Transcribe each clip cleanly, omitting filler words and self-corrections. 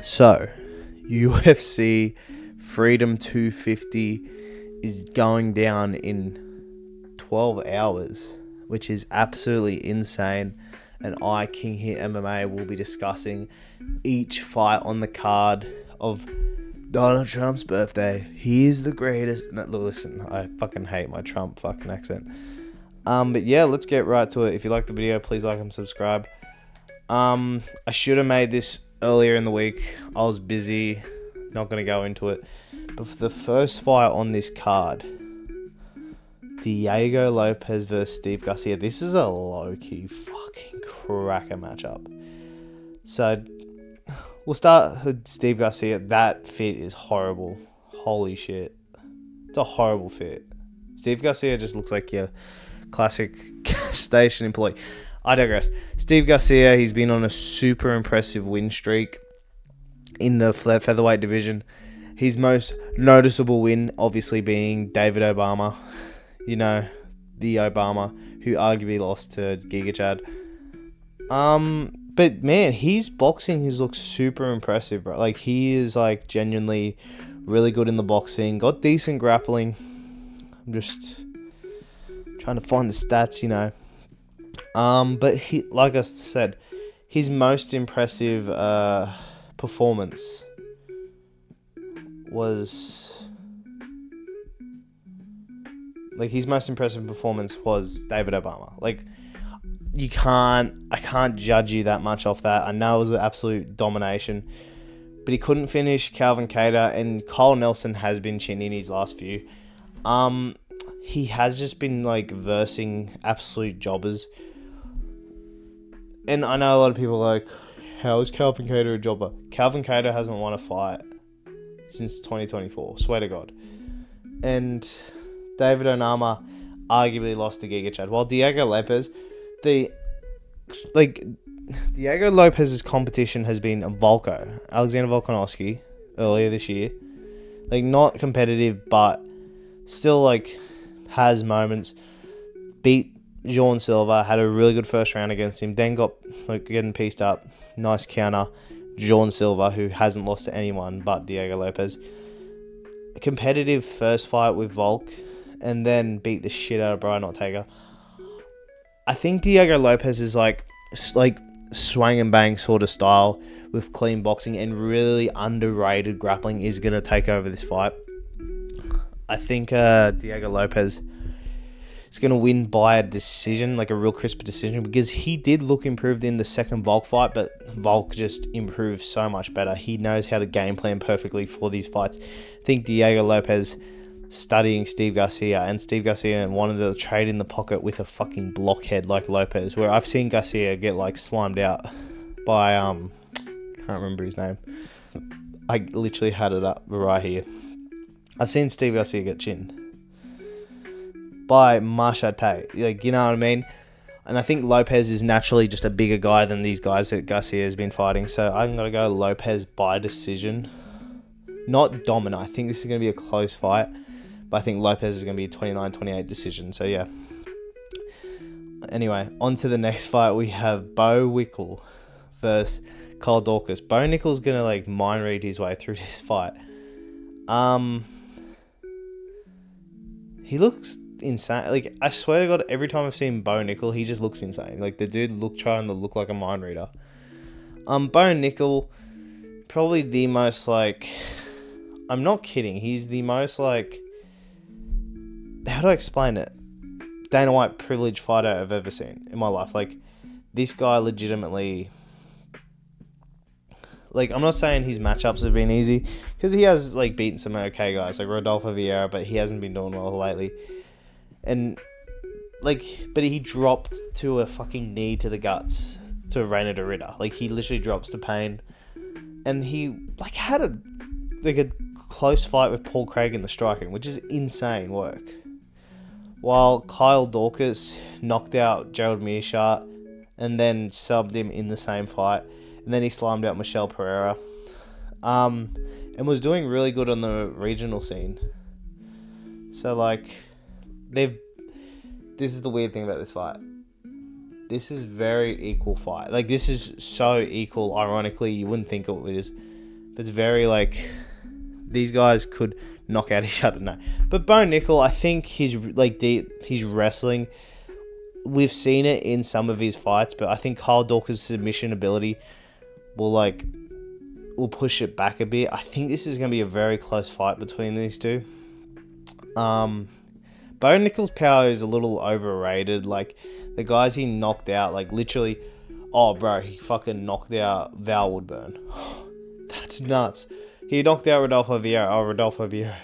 So, UFC Freedom 250 is going down in 12 hours, which is absolutely insane. And I, King Hit MMA, will be discussing each fight on the card of Donald Trump's birthday. He is the greatest. No, listen, I fucking hate my Trump fucking accent. But yeah, let's get right to it. If you like the video, please like and subscribe. I should have made this earlier in the week. I was busy, not going to go into it. But for the first fight on this card, Diego Lopez versus Steve Garcia. This is a low-key fucking cracker matchup. So, we'll start with Steve Garcia. That fit is horrible. Holy shit. It's a horrible fit. Steve Garcia just looks like your classic gas station employee. I digress. Steve Garcia, he's been on a super impressive win streak in the featherweight division. His most noticeable win, obviously, being David Obama. You know, the Obama who arguably lost to Giga Chad. But man, his boxing has looked super impressive, bro. Like, he is like genuinely really good in the boxing. Got decent grappling. I'm just trying to find the stats, you know. But he, like I said, his most impressive performance was David Obama. Like, I can't judge you that much off that. I know it was an absolute domination, but he couldn't finish Calvin Kattar, and Kyle Nelson has been chinning his last few. He has just been like versing absolute jobbers. And I know a lot of people are like, how is Calvin Kattar a jobber? Calvin Kattar hasn't won a fight since 2024. Swear to God. And David Onama arguably lost to Giga Chad. While Diego Lopez, Diego Lopez's competition has been Alexander Volkanovski, earlier this year. Like, not competitive, but still, like, has moments. Beat Jean Silva, had a really good first round against him, then got like getting pieced up. Nice counter. Jean Silva, who hasn't lost to anyone but Diego Lopez. A competitive first fight with Volk, and then beat the shit out of Brian Ortega. I think Diego Lopez is like swing and bang sort of style with clean boxing and really underrated grappling is going to take over this fight. I think Diego Lopez is going to win by a decision, like a real crisp decision, because he did look improved in the second Volk fight, but Volk just improved so much better. He knows how to game plan perfectly for these fights. I think Diego Lopez studying Steve Garcia, and Steve Garcia wanted to trade in the pocket with a fucking blockhead like Lopez, where I've seen Garcia get like slimed out by, can't remember his name. I literally had it up right here. I've seen Steve Garcia get chinned by Machete, like, you know what I mean? And I think Lopez is naturally just a bigger guy than these guys that Garcia has been fighting. So I'm going to go Lopez by decision. Not dominant. I think this is going to be a close fight. But I think Lopez is going to be a 29-28 decision. So yeah. Anyway, on to the next fight. We have Bo Nickel versus Kyle Dorcas. Bo Nickel's going to like mind read his way through this fight. He looks insane. Like, I swear to God, every time I've seen Bo Nickel, he just looks insane. Like, the dude trying to look like a mind reader. Bo Nickel, probably the most, like, I'm not kidding, he's the most, like, how do I explain it? Dana White privileged fighter I've ever seen in my life. Like, this guy legitimately, like, I'm not saying his matchups have been easy, because he has, like, beaten some okay guys, like Rodolfo Vieira, but he hasn't been doing well lately. And, like, but he dropped to a fucking knee to the guts to Reina de Ritter. Like, he literally drops to pain. And he, like, had a close fight with Paul Craig in the striking, which is insane work. While Kyle Dorcas knocked out Gerald Meerschaert and then subbed him in the same fight. And then he slammed out Michelle Pereira. And was doing really good on the regional scene. So, like, this is the weird thing about this fight. This is very equal fight. Like, this is so equal, ironically, you wouldn't think it is. It's very like these guys could knock out each other. No, but Bo Nickel, I think his wrestling. We've seen it in some of his fights, but I think Kyle Dawkins' submission ability will push it back a bit. I think this is going to be a very close fight between these two. Bo Nickel's power is a little overrated. Like, the guys he knocked out, like, literally... Oh, bro, he fucking knocked out Val Woodburn. That's nuts. He knocked out Rodolfo Vieira.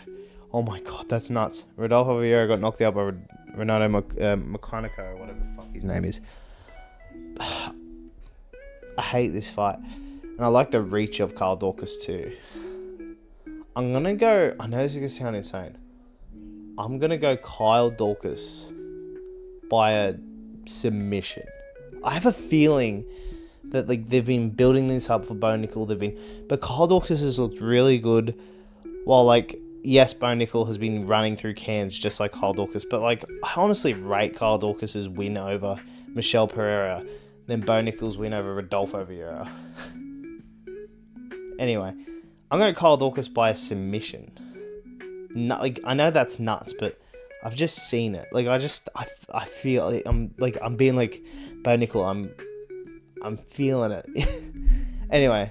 Oh, my God, that's nuts. Rodolfo Vieira got knocked out by Renato Mecanico, or whatever the fuck his name is. I hate this fight. And I like the reach of Carl Dawkins too. I'm going to go... I know this is going to sound insane. I'm going to go Kyle Dawkins by a submission. I have a feeling that like they've been building this up for Bo Nickel. But Kyle Dawkins has looked really good. While like, yes, Bo Nickel has been running through cans just like Kyle Dawkins. But like, I honestly rate Kyle Dawkins' win over Michel Pereira than Bo Nickel's win over Rodolfo Vieira. Anyway, I'm going to Kyle Dawkins by a submission. No, like, I know that's nuts, but I've just seen it. Like, I feel like I'm being like Bo Nickel. I'm feeling it. Anyway,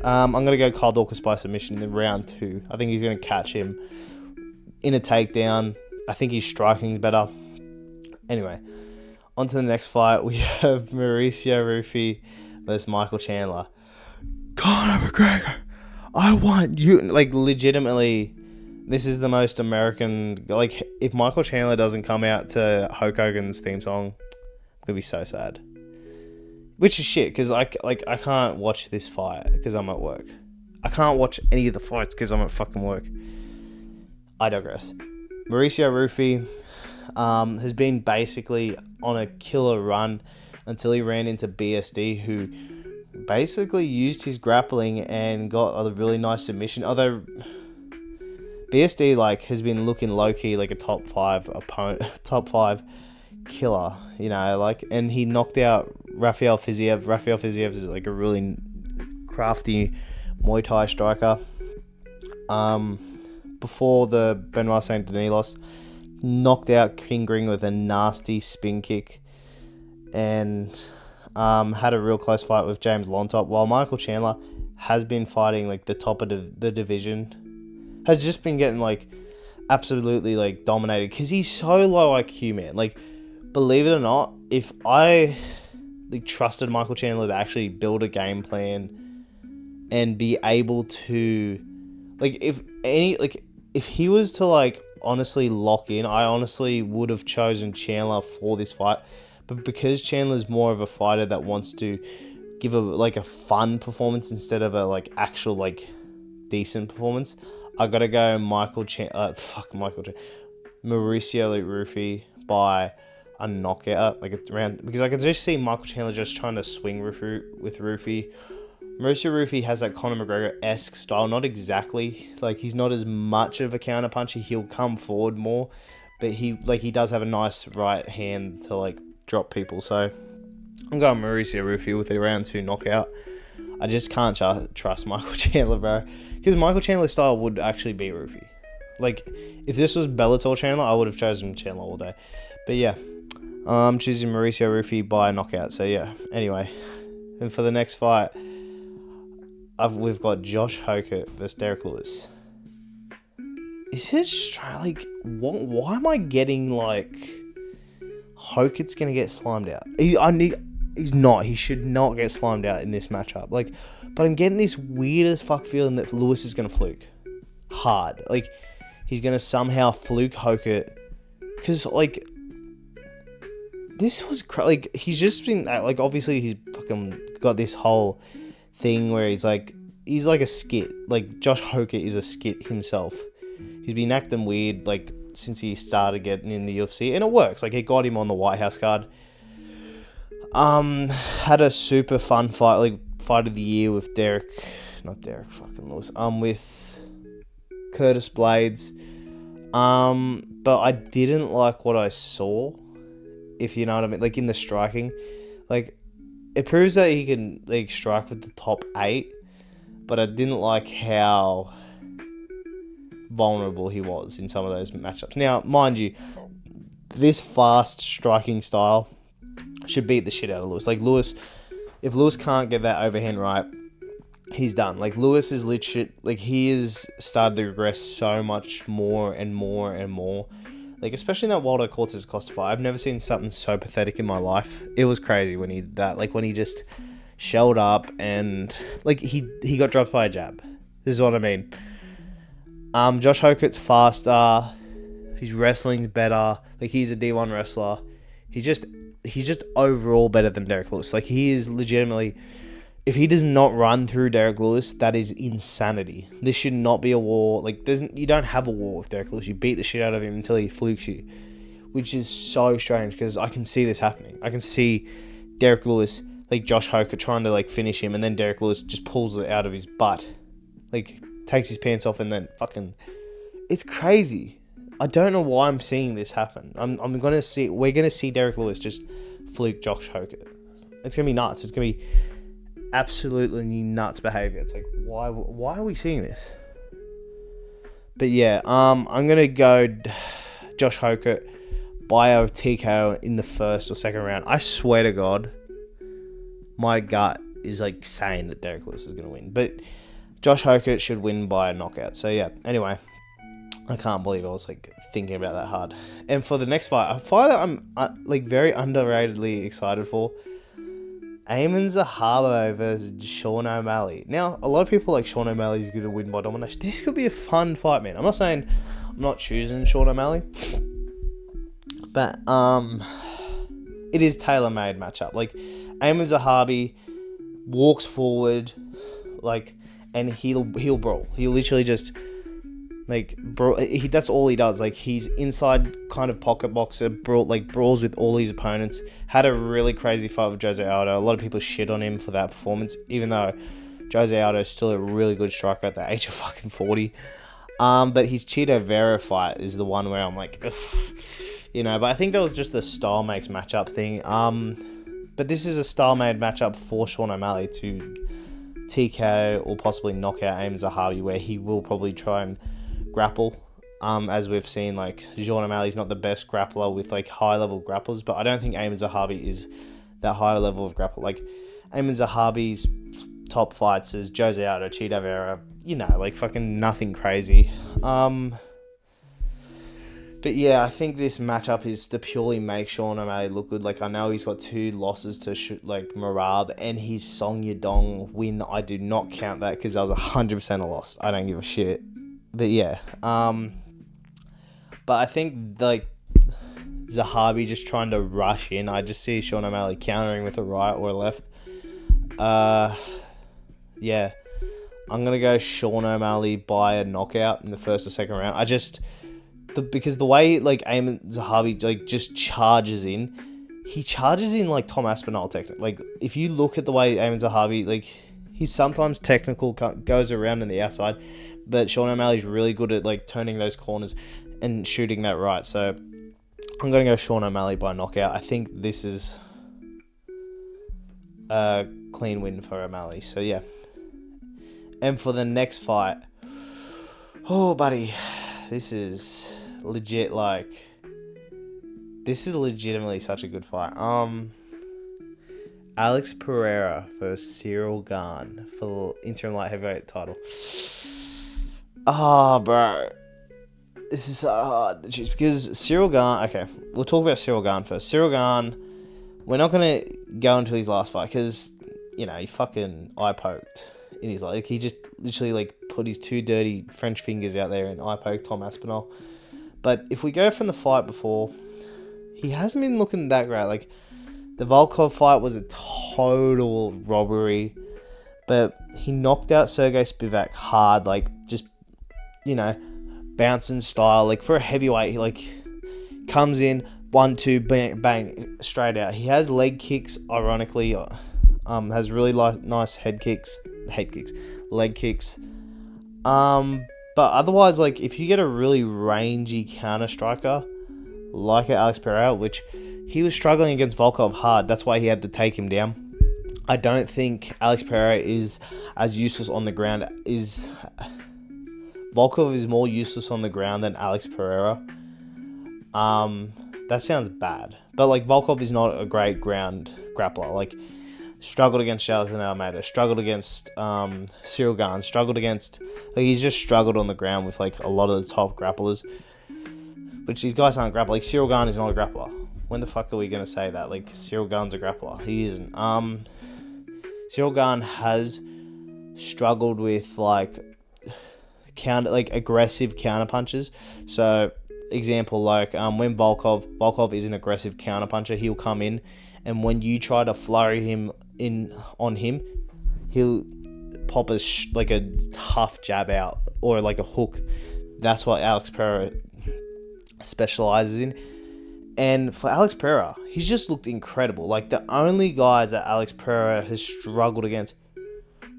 I'm going to go Kyle Dawkins by submission in round 2. I think he's going to catch him in a takedown. I think his striking's better. Anyway, on to the next fight. We have Mauricio Rufy versus Michael Chandler. Conor McGregor, I want you. Like, legitimately, this is the most American... Like, if Michael Chandler doesn't come out to Hulk Hogan's theme song, I'm going to be so sad. Which is shit, because I can't watch this fight because I'm at work. I can't watch any of the fights because I'm at fucking work. I digress. Mauricio Rufy has been basically on a killer run until he ran into BSD, who basically used his grappling and got a really nice submission. Although BSD like has been looking low key like a top 5 opponent, top 5 killer, you know, like, and he knocked out Rafael Fiziev. Rafael Fiziev is like a really crafty Muay Thai striker. Before the Benoit Saint Denis loss, knocked out King Gring with a nasty spin kick, and had a real close fight with James Lontop, while Michael Chandler has been fighting like the top of the division, has just been getting like absolutely like dominated because he's so low IQ, man. Like, believe it or not, if I like trusted Michael Chandler to actually build a game plan and be able to like, if he was to like honestly lock in, I honestly would have chosen Chandler for this fight. But because Chandler's more of a fighter that wants to give a fun performance instead of a like actual like decent performance, I gotta go Mauricio Rufy by a knockout, like a round, because I can just see Michael Chandler just trying to swing with Rufy. Mauricio Rufy has that Conor McGregor-esque style, not exactly, like he's not as much of a counter puncher. He'll come forward more, but he does have a nice right hand to like drop people. So I'm going Mauricio Rufy with a round 2 knockout. I just can't trust Michael Chandler, bro, because Michael Chandler's style would actually beat Rufy. Like, if this was Bellator Chandler, I would have chosen Chandler all day. But yeah, I'm choosing Mauricio Rufy by knockout. So yeah, anyway, and for the next fight, we've got Josh Hokett versus Derek Lewis. Is it like, why am I getting like Hokett's gonna get slimed out? He's not. He should not get slimed out in this matchup. Like, but I'm getting this weird as fuck feeling that Lewis is gonna fluke hard. Like, he's gonna somehow fluke Hokett, because like this was like, he's just been like, obviously he's fucking got this whole thing where he's like a skit. Like, Josh Hokett is a skit himself. He's been acting weird like since he started getting in the UFC, and it works. Like, it got him on the White House card. Had a super fun fight, like fight of the year with with Curtis Blades. But I didn't like what I saw, if you know what I mean. Like, in the striking, like, it proves that he can like strike with the top 8, but I didn't like how vulnerable he was in some of those matchups. Now, mind you, this fast striking style should beat the shit out of Lewis. Like, Lewis, if Lewis can't get that overhand right, he's done. Like, Lewis is legit, like, he has started to regress so much more and more and more. Like, especially in that Waldo Cortez Costa fight. I've never seen something so pathetic in my life. It was crazy when he did that. Like, when he just shelled up and, like, he got dropped by a jab. This is what I mean. Josh Hokett's faster. His wrestling's better. Like, he's a D1 wrestler. He's just overall better than Derek Lewis. Like, he is legitimately... If he does not run through Derek Lewis, that is insanity. This should not be a war. Like, you don't have a war with Derek Lewis. You beat the shit out of him until he flukes you, which is so strange because I can see this happening. I can see Derek Lewis, like Josh Hokett, trying to like finish him, and then Derek Lewis just pulls it out of his butt, like takes his pants off, and then fucking, it's crazy. I don't know why I'm seeing this happen. We're gonna see Derek Lewis just fluke Josh Hokett. It's gonna be nuts. It's gonna be absolutely nuts behavior. It's like, why are we seeing this? But yeah, I'm gonna go Josh Hokett by a TKO in the first or second round. I swear to God, my gut is like saying that Derek Lewis is gonna win, but Josh Hokett should win by a knockout. So yeah, anyway, I can't believe I was like thinking about that hard. And for the next fight, a fight that I'm like very underratedly excited for, Eamon Zahaba versus Sean O'Malley. Now, a lot of people like Sean O'Malley is going to win by domination. This could be a fun fight, man. I'm not saying I'm not choosing Sean O'Malley, but it is tailor-made matchup. Like, Eamon Zahabi walks forward, like, and he'll brawl. He'll literally just like that's all he does. Like, he's inside kind of pocket boxer, brawls with all his opponents. Had a really crazy fight with Jose Aldo. A lot of people shit on him for that performance, even though Jose Aldo is still a really good striker at the age of fucking 40. But his Cheeto Vera fight is the one where I'm like, ugh, you know. But I think that was just the style makes matchup thing. But this is a style made matchup for Sean O'Malley to TKO or possibly knock out Eamon Zahabi, where he will probably try and grapple. As we've seen, like, Sean O'Malley's not the best grappler with like high level grapplers, but I don't think Eamon Zahabi is that high level of grappler. Like, Eamon Zahabi's top fights is Jose Aldo, Cheeto Vera, you know, like fucking nothing crazy. But yeah, I think this matchup is to purely make Sean O'Malley look good. Like, I know he's got 2 losses to like Marab, and his Song Yadong win, I do not count that because that was 100% a loss. I don't give a shit. But yeah, but I think like Zahabi just trying to rush in. I just see Sean O'Malley countering with a right or a left. Yeah, I'm gonna go Sean O'Malley by a knockout in the first or second round. Because the way like Eamon Zahabi like just charges in, he charges in like Tom Aspinall technique. Like, if you look at the way Eamon Zahabi, like, he's sometimes technical, goes around on the outside, but Sean O'Malley's really good at like turning those corners and shooting that right. So I'm going to go Sean O'Malley by knockout. I think this is a clean win for O'Malley. So yeah. And for the next fight, oh buddy, this is legit. Like, this is legitimately such a good fight. Alex Pereira versus Cyril Gane for the interim light heavyweight title. Oh, bro. This is so hard to choose because Cyril Gane... Okay, we'll talk about Cyril Gane first. Cyril Gane, we're not going to go into his last fight because, you know, he fucking eye-poked in his... Like, he just literally, like, put his 2 dirty French fingers out there and eye-poked Tom Aspinall. But if we go from the fight before, he hasn't been looking that great. Like, the Volkov fight was a total robbery, but he knocked out Sergey Spivak hard, like, just, you know, bouncing style. Like, for a heavyweight, he, like, comes in, 1-2, bang, bang, straight out. He has leg kicks, ironically, has really nice leg kicks. But otherwise, like, if you get a really rangy counter striker, like Alex Pereira, which he was struggling against Volkov hard, that's why he had to take him down. I don't think Alex Pereira is as useless on the ground. Volkov is more useless on the ground than Alex Pereira. That sounds bad, but like Volkov is not a great ground grappler. Like, struggled against Jonathan Almeida, struggled against Cyril Gane, struggled against, like, he's just struggled on the ground with like a lot of the top grapplers, which these guys aren't grappler. Like, Cyril Gane is not a grappler. When the fuck are we gonna say that? Like, Cyril Gane's a grappler. He isn't. Cyril Gane has struggled with like aggressive counter punches. So, example, like when Volkov is an aggressive counter puncher, he'll come in, and when you try to flurry him on him, he'll pop a tough jab out or like a hook. That's what Alex Pereira specializes in. And for Alex Pereira, he's just looked incredible. Like, the only guys that Alex Pereira has struggled against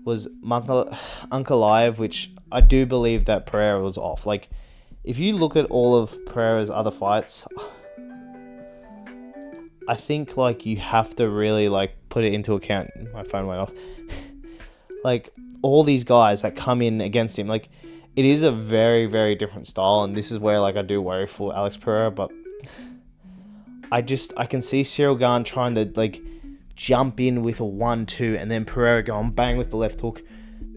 was Ankalaev, which I do believe that Pereira was off. Like, if you look at all of Pereira's other fights, I think like you have to really like put it into account. My phone went off. Like, all these guys that come in against him, like, it is a very, very different style, and this is where like I do worry for Alex Pereira. But I can see Cyril Gane trying to like jump in with a 1-2 and then Pereira going bang with the left hook.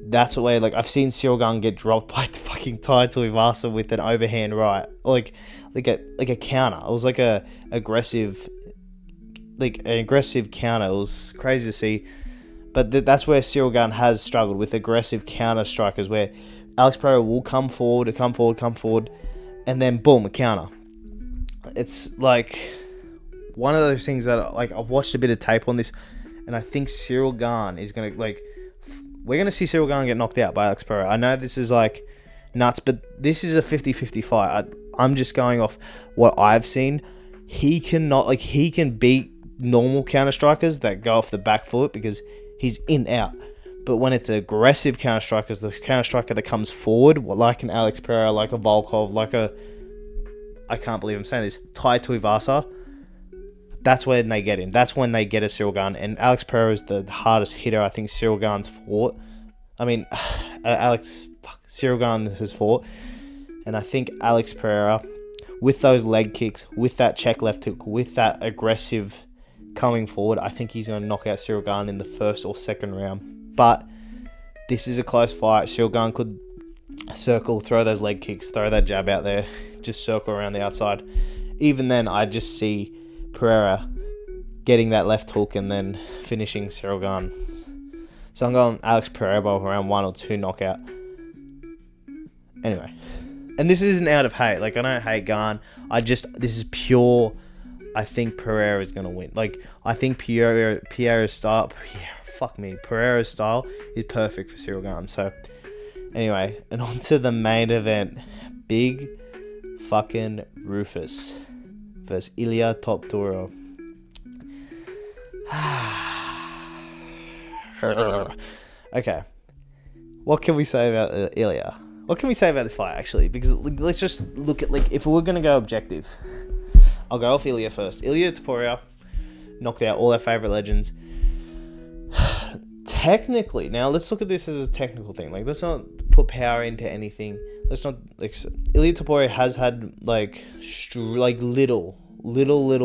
That's the way, like, I've seen Cyril Gane get dropped by fucking Tai Tuivasa with an overhand right, like a counter. It was like an aggressive counter. It was crazy to see, but that's where Cyril Gane has struggled with aggressive counter strikers, where Alex Pereira will come forward, and then boom, a counter. It's like one of those things that, like, I've watched a bit of tape on this, and I think Cyril Gane is gonna we're going to see Cyril Gane get knocked out by Alex Pereira. I know this is like nuts, but this is a 50-50 fight. I'm just going off what I've seen. He can beat normal counter strikers that go off the back foot because he's in out. But when it's aggressive counter strikers, the counter striker that comes forward, like an Alex Pereira, like a Volkov, I can't believe I'm saying this, Tai Tuivasa, that's when they get him. That's when they get a Cyril Gane. And Alex Pereira is the hardest hitter I think Cyril Gane's fought. I mean, Cyril Gane has fought. And I think Alex Pereira, with those leg kicks, with that check left hook, with that aggressive coming forward, I think he's going to knock out Cyril Gane in the first or second round. But this is a close fight. Cyril Gane could circle, throw those leg kicks, throw that jab out there, just circle around the outside. Even then, I just see Pereira getting that left hook and then finishing Cyril Gane. So I'm going Alex Pereira by around 1 or 2 knockout. Anyway, and this isn't out of hate. Like, I don't hate Gane. This is pure. I think Pereira is going to win. Like, I think Pereira's style is perfect for Cyril Gane. So anyway, and on to the main event. Big fucking Rufus versus Ilia Topuria. Okay, what can we say about Ilia? What can we say about this fight, actually? Because let's just look at, like, if we were going to go objective, I'll go off Ilia first. Ilia Topuria knocked out all our favourite legends. Technically, now let's look at this as a technical thing. Like, let's not put power into anything. Let's not, like, Ilia Topuria has had little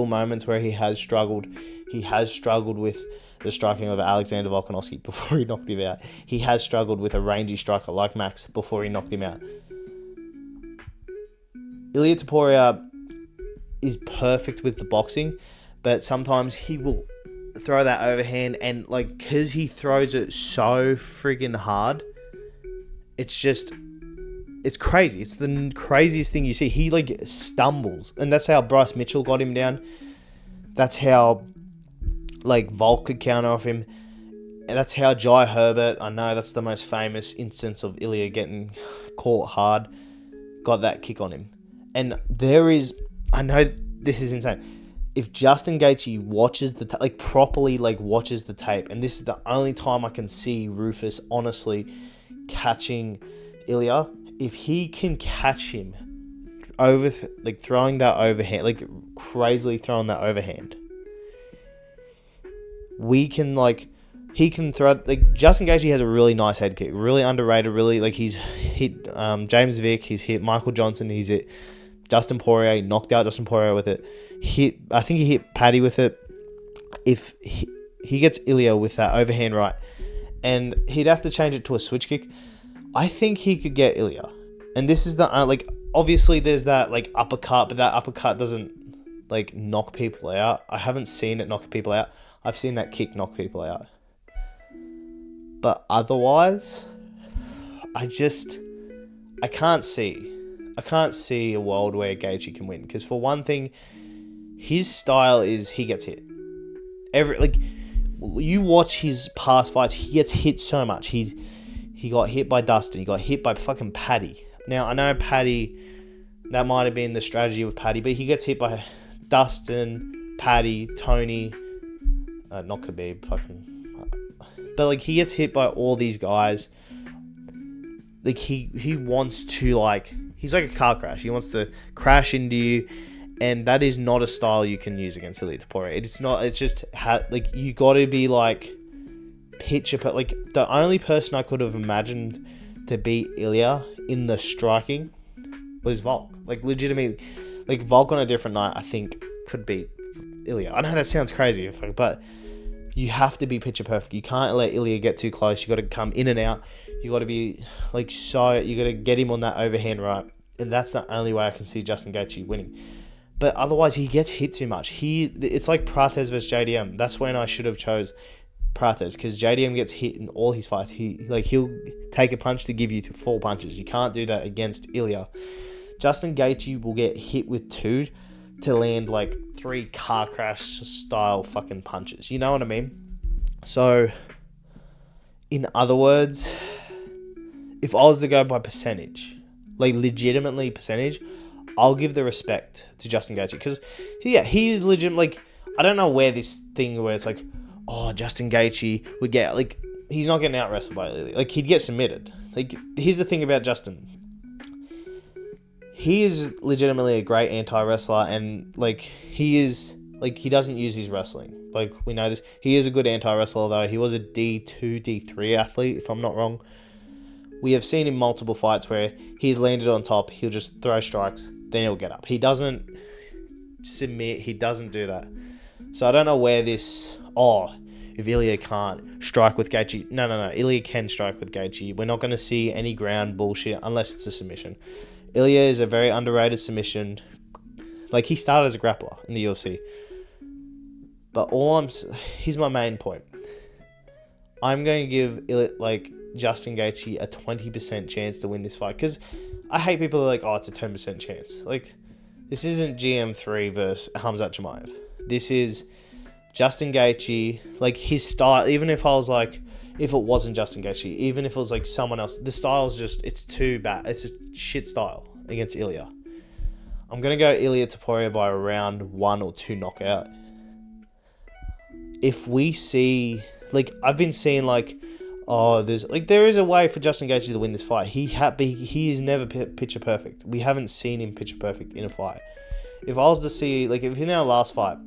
moments where he has struggled. He has struggled with the striking of Alexander Volkanovski before he knocked him out. He has struggled with a rangy striker like Max before he knocked him out. Ilia Topuria is perfect with the boxing, but sometimes he will throw that overhand, and like, because he throws it so friggin' hard, it's crazy. It's the craziest thing you see. He like stumbles, and that's how Bryce Mitchell got him down. That's how like Volk could counter off him, and that's how Jai Herbert, I know that's the most famous instance of Ilia getting caught hard, got that kick on him. And I know this is insane. If Justin Gaethje watches properly watches the tape, and this is the only time I can see Rufus honestly catching Ilia, if he can catch him over throwing that overhand, crazily throwing that overhand, we can he can throw, like, Justin Gaethje has a really nice head kick, really underrated, really, like, he's hit James Vick, he's hit Michael Johnson, he's hit Dustin Poirier, knocked out Dustin Poirier with it, I think he hit Paddy with it. If he gets Ilya with that overhand right, and he'd have to change it to a switch kick, I think he could get Ilya. And this is the, like, obviously there's that, like, uppercut, but that uppercut doesn't, like, knock people out. I haven't seen it knock people out. I've seen that kick knock people out. But otherwise, I can't see a world where Gaethje can win. Because for one thing, his style is he gets hit. You watch his past fights, he gets hit so much. He got hit by Dustin. He got hit by fucking Paddy. Now, I know Paddy, that might have been the strategy with Paddy, but he gets hit by Dustin, Paddy, Tony, not Khabib, but, like, he gets hit by all these guys. Like, he wants to, like, he's like a car crash. He wants to crash into you, and that is not a style you can use against Ilya Topuria. It's not, it's just, like, you got to be, like, like, the only person I could have imagined to beat Ilya in the striking was Volk. Like, legitimately, like, Volk on a different night, I think, could beat Ilya. I know that sounds crazy, but you have to be picture perfect. You can't let Ilya get too close. You got to come in and out. You got to be, like, you got to get him on that overhand right. And that's the only way I can see Justin Gaethje winning. But otherwise, he gets hit too much. It's like Prates versus JDM. That's when I should have chose Prates, because JDM gets hit in all his fights. He'll take a punch to give you 4 punches. You can't do that against Ilya. Justin Gaethje will get hit with 2 to land, like, 3 car crash style fucking punches. You know what I mean? So, in other words, if I was to go by percentage, like, legitimately percentage, I'll give the respect to Justin Gaethje, because he is legit. Like, I don't know where this thing where it's like, oh, Justin Gaethje would get, like, he's not getting out wrestled by Ilya. Like, he'd get submitted. Like, here's the thing about Justin. He is legitimately a great anti-wrestler, and, like, he doesn't use his wrestling. Like, we know this. He is a good anti-wrestler, though. He was a D2, D3 athlete, if I'm not wrong. We have seen in multiple fights where he's landed on top, he'll just throw strikes, then he'll get up. He doesn't submit, he doesn't do that. So I don't know where this, if Ilya can't strike with Gaethje. No. Ilya can strike with Gaethje. We're not going to see any ground bullshit unless it's a submission. Ilya is a very underrated submission. Like, he started as a grappler in the UFC. But here's my main point. I'm going to give Ilya, like, Justin Gaethje a 20% chance to win this fight. Because I hate people who are like, it's a 10% chance. Like, this isn't GM3 versus Khamzat Chimaev. This is Justin Gaethje, like, his style. Even if I was like, if it wasn't Justin Gaethje, even if it was like someone else, the style's just, it's too bad. It's a shit style against Ilya. I'm going to go Ilya Topuria by around 1 or 2 knockout. If we see, like, I've been seeing, like, there is a way for Justin Gaethje to win this fight. He is never picture perfect. We haven't seen him picture perfect in a fight. If I was to see, like, if in the last fight,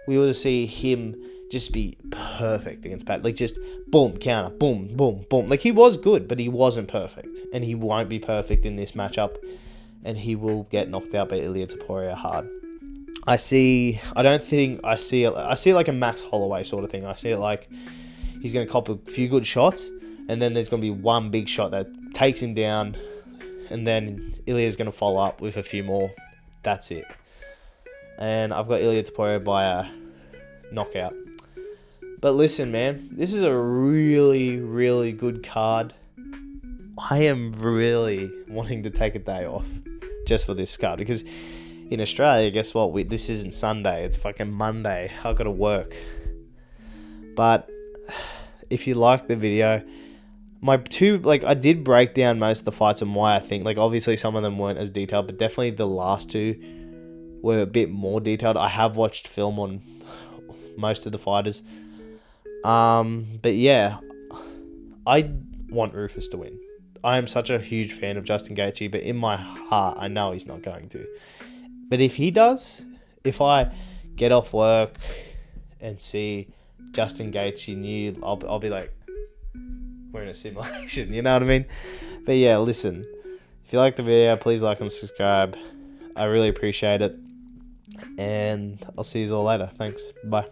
we were to see him just be perfect against Pat, like, just boom, counter, boom, boom, boom. Like, he was good, but he wasn't perfect, and he won't be perfect in this matchup, and he will get knocked out by Ilya Topuria hard. I see it like a Max Holloway sort of thing. I see it like he's going to cop a few good shots, and then there's going to be one big shot that takes him down, and then Ilya's going to follow up with a few more. That's it. And I've got Ilya Topuria by a knockout. But listen, man, this is a really, really good card. I am really wanting to take a day off just for this card, because in Australia, guess what? This isn't Sunday. It's fucking Monday. I got to work. But if you like the video, I did break down most of the fights and why I think, like, obviously some of them weren't as detailed, but definitely the last 2 were a bit more detailed. I have watched film on most of the fighters. But yeah, I want Rufus to win. I am such a huge fan of Justin Gaethje, but in my heart, I know he's not going to. But if he does, if I get off work and see Justin Gaethje knew, I'll be like, we're in a simulation, you know what I mean? But yeah, listen, if you like the video, please like and subscribe. I really appreciate it. And I'll see you all later. Thanks. Bye.